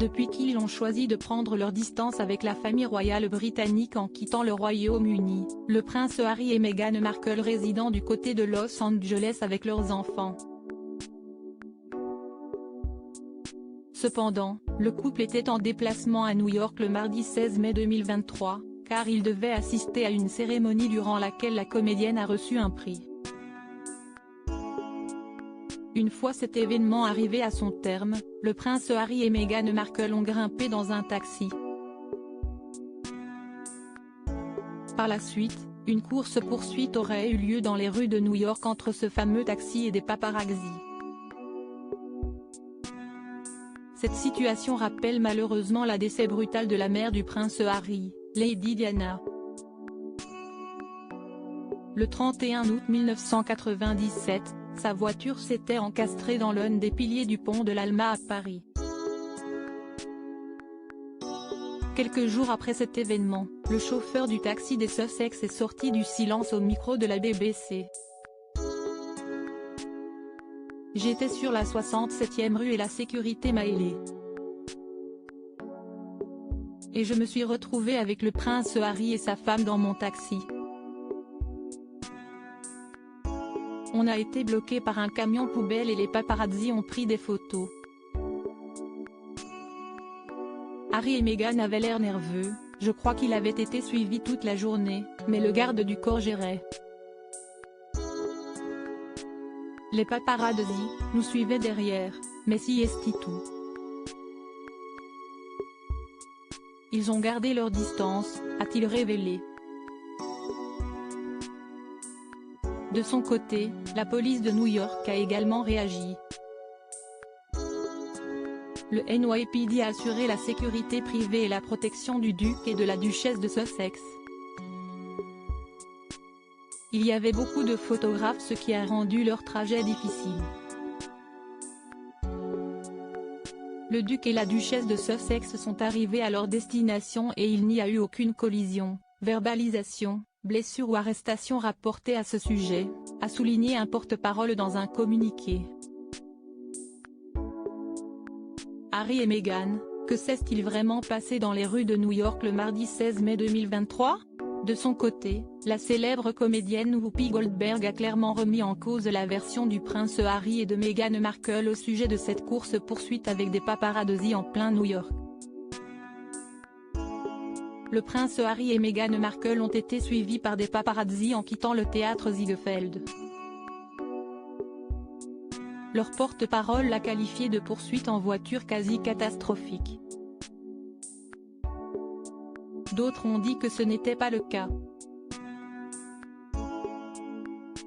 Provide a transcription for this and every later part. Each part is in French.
depuis qu'ils ont choisi de prendre leur distance avec la famille royale britannique en quittant le Royaume-Uni, le prince Harry et Meghan Markle résidant du côté de Los Angeles avec leurs enfants. Cependant, le couple était en déplacement à New York le mardi 16 mai 2023, car il devait assister à une cérémonie durant laquelle la comédienne a reçu un prix. Une fois cet événement arrivé à son terme, le prince Harry et Meghan Markle ont grimpé dans un taxi. Par la suite, une course-poursuite aurait eu lieu dans les rues de New York entre ce fameux taxi et des paparazzis. Cette situation rappelle malheureusement la décès brutal de la mère du prince Harry, Lady Diana. Le 31 août 1997, sa voiture s'était encastrée dans l'un des piliers du pont de l'Alma à Paris. Quelques jours après cet événement, le chauffeur du taxi des Sussex est sorti du silence au micro de la BBC. J'étais sur la 67e rue et la sécurité m'a ailé. Et je me suis retrouvé avec le prince Harry et sa femme dans mon taxi. On a été bloqué par un camion poubelle et les paparazzis ont pris des photos. Harry et Meghan avaient l'air nerveux, je crois qu'il avait été suivi toute la journée, mais le garde du corps gérait. Les paparazzis nous suivaient derrière, mais si est tout. Ils ont gardé leur distance, a-t-il révélé. De son côté, la police de New York a également réagi. Le NYPD a assuré la sécurité privée et la protection du duc et de la duchesse de Sussex. Il y avait beaucoup de photographes, ce qui a rendu leur trajet difficile. Le duc et la duchesse de Sussex sont arrivés à leur destination et il n'y a eu aucune collision, verbalisation, blessure ou arrestation rapportée à ce sujet, a souligné un porte-parole dans un communiqué. Harry et Meghan, que s'est-il vraiment passé dans les rues de New York le mardi 16 mai 2023 ? De son côté, la célèbre comédienne Whoopi Goldberg a clairement remis en cause la version du prince Harry et de Meghan Markle au sujet de cette course-poursuite avec des paparazzis en plein New York. Le prince Harry et Meghan Markle ont été suivis par des paparazzis en quittant le théâtre Ziegfeld. Leur porte-parole l'a qualifié de poursuite en voiture quasi catastrophique. D'autres ont dit que ce n'était pas le cas.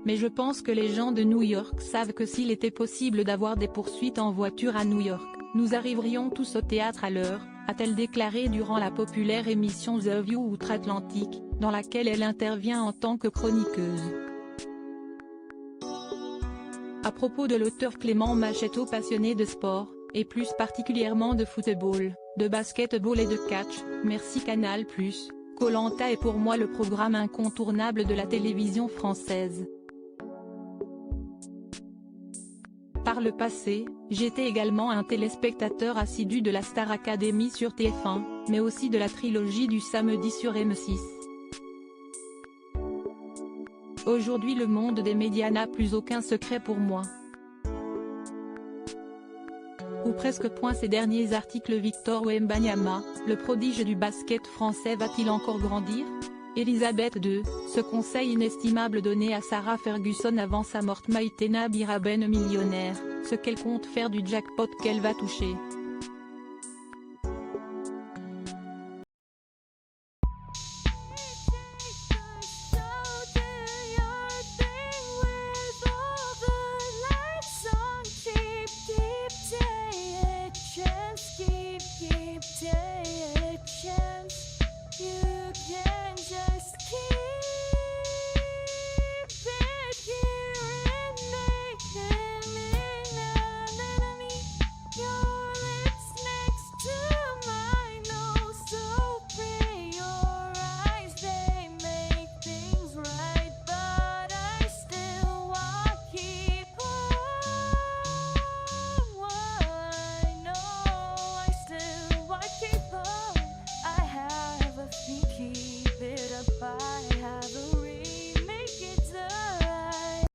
Mais je pense que les gens de New York savent que s'il était possible d'avoir des poursuites en voiture à New York, nous arriverions tous au théâtre à l'heure, a-t-elle déclaré durant la populaire émission The View Outre-Atlantique, dans laquelle elle intervient en tant que chroniqueuse. À propos de l'auteur Clément Machetto, passionné de sport, et plus particulièrement de football, de basketball et de catch, merci Canal+, Koh-Lanta est pour moi le programme incontournable de la télévision française. Par le passé, j'étais également un téléspectateur assidu de la Star Academy sur TF1, mais aussi de la trilogie du samedi sur M6. Aujourd'hui le monde des médias n'a plus aucun secret pour moi. Ou presque. Ces derniers articles. Victor Wembanyama, le prodige du basket français va-t-il encore grandir? Elisabeth II, ce conseil inestimable donné à Sarah Ferguson avant sa mort. Maïtena Biraben millionnaire, ce qu'elle compte faire du jackpot qu'elle va toucher.